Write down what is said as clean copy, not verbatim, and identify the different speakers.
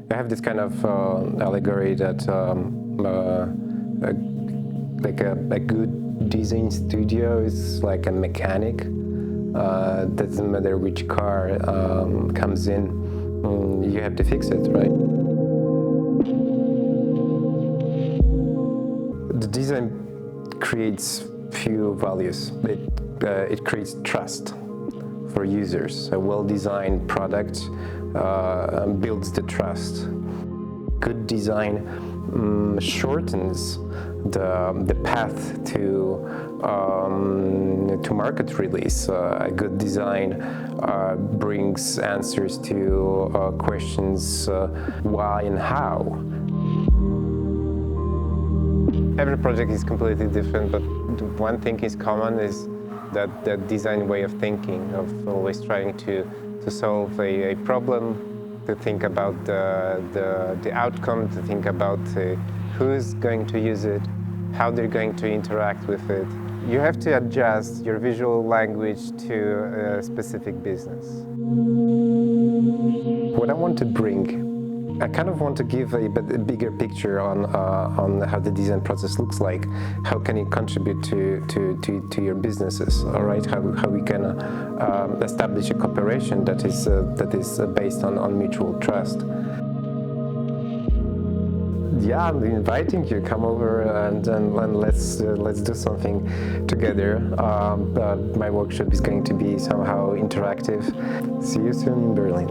Speaker 1: I have this kind of allegory that a good design studio is like a mechanic. Doesn't matter which car comes in, you have to fix it, right? The design creates few values. It creates trust for users. A well-designed product builds the trust. Good design shortens the path to market release. A good design brings answers to questions why and how. Every project is completely different, but one thing is common is that design way of thinking, of always trying to solve a problem, to think about the outcome, to think about who's going to use it, how they're going to interact with it. You have to adjust your visual language to a specific business. What I want to bring, I kind of want to give a bigger picture on how the design process looks like. How can it contribute to your businesses? All right, how we can establish a cooperation that is based on mutual trust. Yeah, I'm inviting you. Come over and let's do something together. My workshop is going to be somehow interactive. See you soon in Berlin.